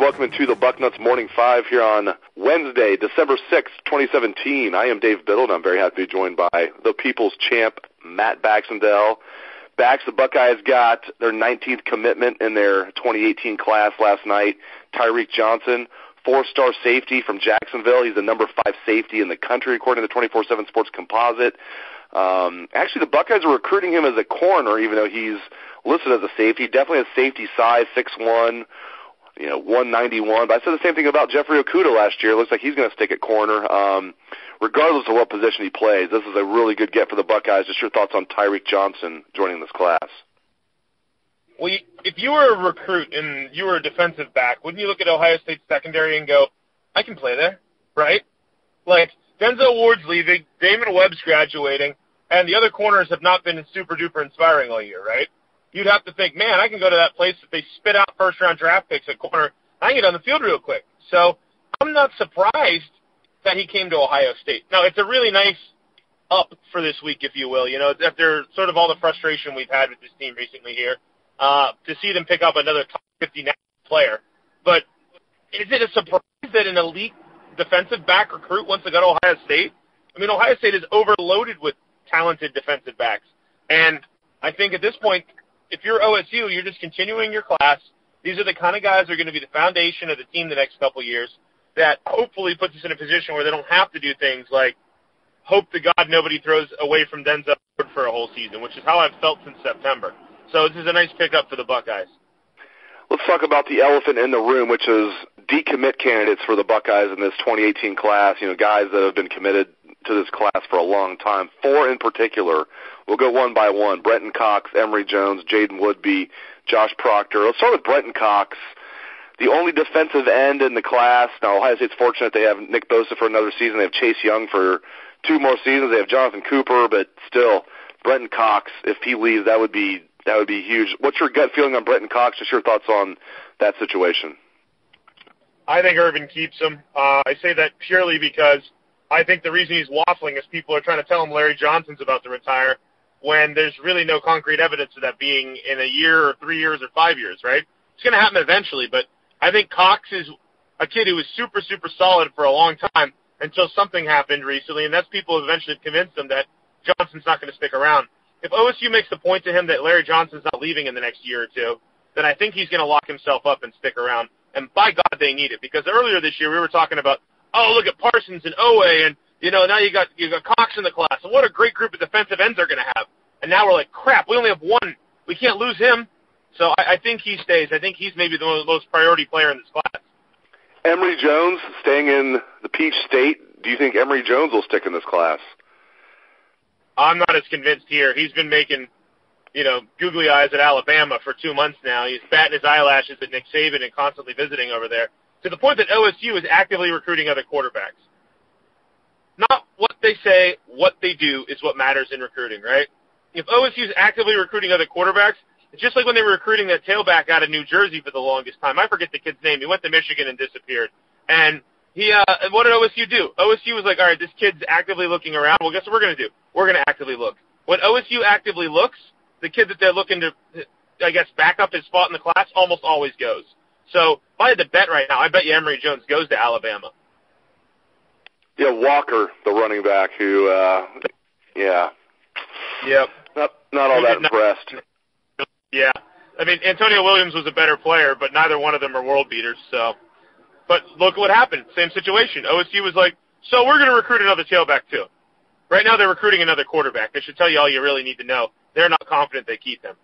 Welcome to the Bucknuts Morning 5 here on Wednesday, December 6th, 2017. I am Dave Biddle, and I'm very happy to be joined by the People's Champ, Matt Baxendell. The Buckeyes got their 19th commitment in their 2018 class last night. Tyreke Johnson, four-star safety from Jacksonville. He's the number 5 safety in the country, according to the 24/7 Sports Composite. Actually, the Buckeyes are recruiting him as a corner, even though he's listed as a safety. Definitely has safety size, 6'1", 191. But I said the same thing about Jeffrey Okudah last year. It looks like he's going to stick at corner. Regardless of what position he plays, this is a really good get for the Buckeyes. Just your thoughts on Tyreke Johnson joining this class. Well, if you were a recruit and you were a defensive back, wouldn't you look at Ohio State secondary and go, I can play there, right? Like, Denzel Ward's leaving, Damon Webb's graduating, and the other corners have not been super-duper inspiring all year, right? You'd have to think, man, I can go to that place if they spit out first-round draft picks at corner. I can get on the field real quick. So I'm not surprised that he came to Ohio State. Now, it's a really nice up for this week, if you will. After sort of all the frustration we've had with this team recently here, to see them pick up another top 50 national player. But is it a surprise that an elite defensive back recruit wants to go to Ohio State? I mean, Ohio State is overloaded with talented defensive backs. And I think at this point, if you're OSU, you're just continuing your class. These are the kind of guys that are going to be the foundation of the team the next couple years that hopefully puts us in a position where they don't have to do things like hope to God nobody throws away from Denzel for a whole season, which is how I've felt since September. So this is a nice pickup for the Buckeyes. Let's talk about the elephant in the room, which is decommit candidates for the Buckeyes in this 2018 class, guys that have been committed to this class for a long time. 4 in particular. We'll go one by one. Brenton Cox, Emory Jones, Jaiden Woodbey, Josh Proctor. Let's start with Brenton Cox, the only defensive end in the class. Now, Ohio State's fortunate they have Nick Bosa for another season. They have Chase Young for 2 more seasons. They have Jonathan Cooper, but still, Brenton Cox, if he leaves, that would be huge. What's your gut feeling on Brenton Cox? Just your thoughts on that situation. I think Urban keeps him. I say that purely because I think the reason he's waffling is people are trying to tell him Larry Johnson's about to retire when there's really no concrete evidence of that being in a year or 3 years or 5 years, right? It's going to happen eventually, but I think Cox is a kid who was super, super solid for a long time until something happened recently, and that's people who eventually convinced him that Johnson's not going to stick around. If OSU makes the point to him that Larry Johnson's not leaving in the next year or two, then I think he's going to lock himself up and stick around. And by God, they need it, because earlier this year we were talking about, oh, look at Parsons and Owe, and now you got Cox in the class, and what a great group of defensive ends they're going to have. And now we're like, crap, we only have one. We can't lose him. So I think he stays. I think he's maybe the most priority player in this class. Emory Jones staying in the Peach State. Do you think Emory Jones will stick in this class? I'm not as convinced here. He's been making, googly eyes at Alabama for 2 months now. He's batting his eyelashes at Nick Saban and constantly visiting over there, to the point that OSU is actively recruiting other quarterbacks. Not what they say, what they do is what matters in recruiting, right? If OSU is actively recruiting other quarterbacks, it's just like when they were recruiting that tailback out of New Jersey for the longest time. I forget the kid's name. He went to Michigan and disappeared. And what did OSU do? OSU was like, all right, this kid's actively looking around. Well, guess what we're going to do? We're going to actively look. When OSU actively looks, the kid that they're looking to, back up his spot in the class almost always goes. So if I had to bet right now, I bet you Emory Jones goes to Alabama. Yeah, Walker, the running back, who, Yep. Not all that impressed. Yeah. I mean, Antonio Williams was a better player, but neither one of them are world beaters. So, but look what happened. Same situation. OSU was like, so we're going to recruit another tailback too. Right now they're recruiting another quarterback. They should tell you all you really need to know. They're not confident they keep him.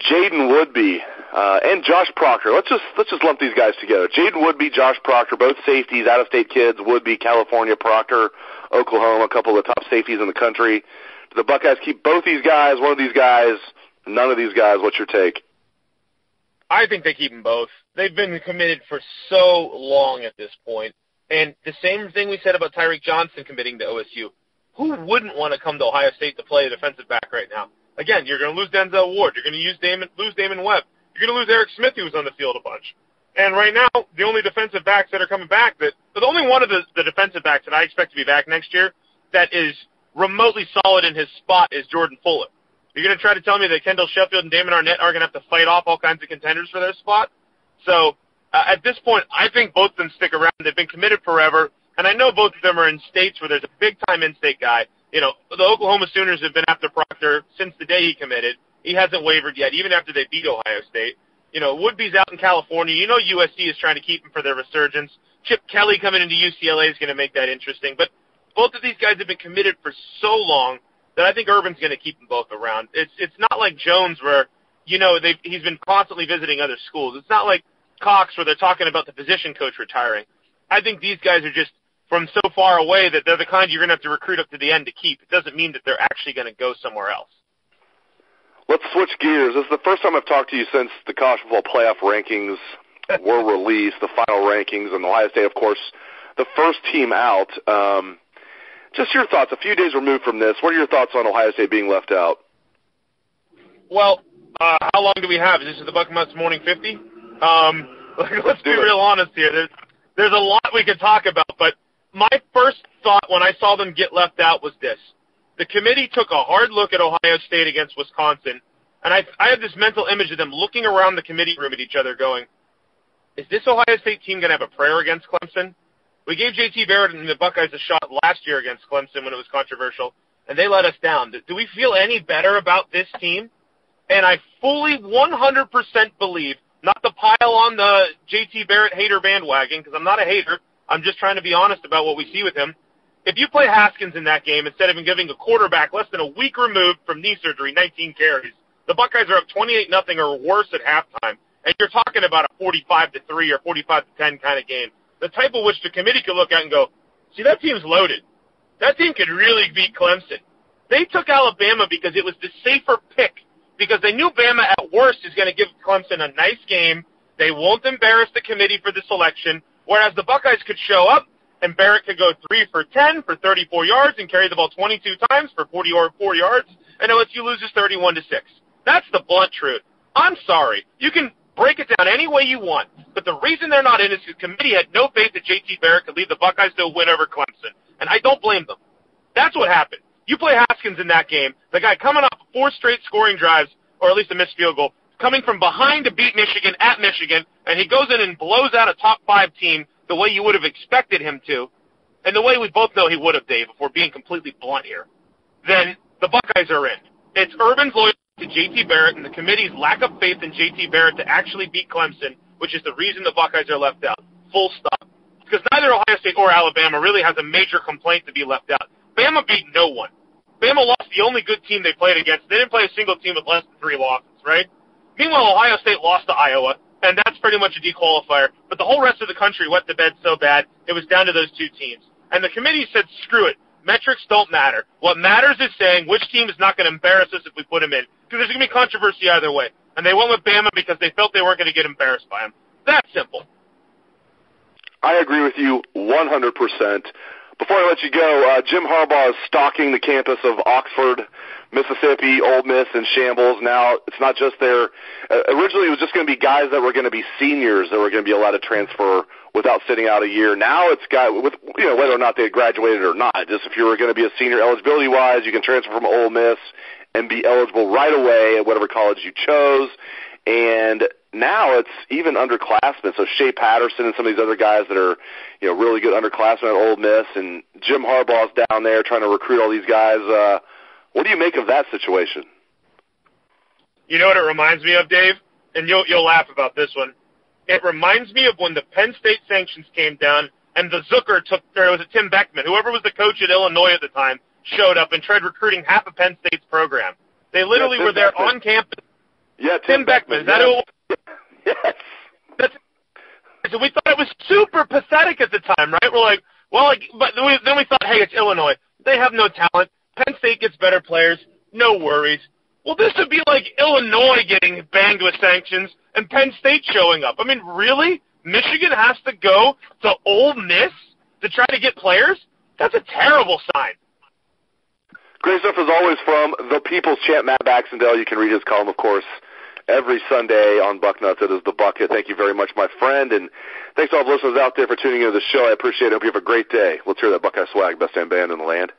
Jaiden Woodbey and Josh Proctor. Let's just lump these guys together. Jaiden Woodbey, Josh Proctor, both safeties, out-of-state kids. Woodbey, California, Proctor, Oklahoma, a couple of the top safeties in the country. Do the Buckeyes keep both these guys, one of these guys, none of these guys? What's your take? I think they keep them both. They've been committed for so long at this point. And the same thing we said about Tyreke Johnson committing to OSU. Who wouldn't want to come to Ohio State to play a defensive back right now? Again, you're going to lose Denzel Ward. You're going to lose Damon Webb. You're going to lose Eric Smith, who was on the field a bunch. And right now, the only defensive backs that are coming back, but only one of the defensive backs that I expect to be back next year that is remotely solid in his spot is Jordan Fuller. You're going to try to tell me that Kendall Sheffield and Damon Arnett are going to have to fight off all kinds of contenders for their spot? So At this point, I think both of them stick around. They've been committed forever, and I know both of them are in states where there's a big-time in-state guy. You know, the Oklahoma Sooners have been after Proctor since the day he committed. He hasn't wavered yet, even after they beat Ohio State. You know, Woodbey's out in California. You know USC is trying to keep him for their resurgence. Chip Kelly coming into UCLA is going to make that interesting. But both of these guys have been committed for so long that I think Urban's going to keep them both around. It's not like Jones where, you know, he's been constantly visiting other schools. It's not like Cox where they're talking about the position coach retiring. I think these guys are just from so far away that they're the kind you're going to have to recruit up to the end to keep. It doesn't mean that they're actually going to go somewhere else. Let's switch gears. This is the first time I've talked to you since the college football playoff rankings were released, the final rankings, and Ohio State, of course, the first team out. Just your thoughts, a few days removed from this, what are your thoughts on Ohio State being left out? Well, how long do we have? Is this the Bucknuts Morning 50? Let's be real honest here. There's a lot we could talk about, but my first thought when I saw them get left out was this. The committee took a hard look at Ohio State against Wisconsin, and I had this mental image of them looking around the committee room at each other going, is this Ohio State team going to have a prayer against Clemson? We gave J.T. Barrett and the Buckeyes a shot last year against Clemson when it was controversial, and they let us down. Do we feel any better about this team? And I fully 100% believe, not to pile on the J.T. Barrett hater bandwagon, because I'm not a hater, I'm just trying to be honest about what we see with him. If you play Haskins in that game, instead of him giving a quarterback less than a week removed from knee surgery, 19 carries, the Buckeyes are up 28-0 or worse at halftime, and you're talking about a 45-3 or 45-10 kind of game. The type of which the committee could look at and go, see, that team's loaded. That team could really beat Clemson. They took Alabama because it was the safer pick, because they knew Bama at worst is going to give Clemson a nice game. They won't embarrass the committee for the selection, whereas the Buckeyes could show up, and Barrett could go 3 for 10 for 34 yards and carry the ball 22 times for 44 yards, and LSU loses 31-6. That's the blunt truth. I'm sorry. You can break it down any way you want, but the reason they're not in is the committee had no faith that J.T. Barrett could lead the Buckeyes to a win over Clemson, and I don't blame them. That's what happened. You play Haskins in that game, the guy coming off 4 straight scoring drives, or at least a missed field goal, coming from behind to beat Michigan at Michigan, and he goes in and blows out a top 5 team the way you would have expected him to, and the way we both know he would have, Dave, if we're being completely blunt here, then the Buckeyes are in. It's Urban's loyalty to J.T. Barrett and the committee's lack of faith in J.T. Barrett to actually beat Clemson, which is the reason the Buckeyes are left out. Full stop. Because neither Ohio State or Alabama really has a major complaint to be left out. Bama beat no one. Bama lost the only good team they played against. They didn't play a single team with less than 3 losses, right? Meanwhile, Ohio State lost to Iowa, and that's pretty much a dequalifier. But the whole rest of the country went to bed so bad, it was down to those 2 teams. And the committee said, screw it. Metrics don't matter. What matters is saying which team is not going to embarrass us if we put them in. Because there's going to be controversy either way. And they went with Bama because they felt they weren't going to get embarrassed by them. That's simple. I agree with you 100%. Before I let you go, Jim Harbaugh is stalking the campus of Oxford, Mississippi, Ole Miss, and shambles. Now, it's not just there. Originally, it was just going to be guys that were going to be seniors that were going to be allowed to transfer without sitting out a year. Now it's got, with, whether or not they had graduated or not, just if you were going to be a senior eligibility-wise, you can transfer from Ole Miss and be eligible right away at whatever college you chose. And now it's even underclassmen. So Shea Patterson and some of these other guys that are, really good underclassmen at Ole Miss, and Jim Harbaugh's down there trying to recruit all these guys. What do you make of that situation? You know what it reminds me of, Dave? And you'll laugh about this one. It reminds me of when the Penn State sanctions came down and the Zucker was it Tim Beckman, whoever was the coach at Illinois at the time, showed up and tried recruiting half of Penn State's program. They literally were there on campus. Yeah, Tim Beckman. Is that who it was? Yes. So we thought it was super pathetic at the time, right? We're like, but then we thought, hey, it's Illinois. They have no talent. Penn State gets better players. No worries. Well, this would be like Illinois getting banged with sanctions and Penn State showing up. I mean, really? Michigan has to go to Ole Miss to try to get players? That's a terrible sign. Great stuff as always from the People's Champ, Matt Baxendell. You can read his column, of course, every Sunday on Bucknuts. It is The Bucket. Thank you very much, my friend. And thanks to all the listeners out there for tuning into the show. I appreciate it. Hope you have a great day. Let's hear that Buckeye swag. Best damn band in the land.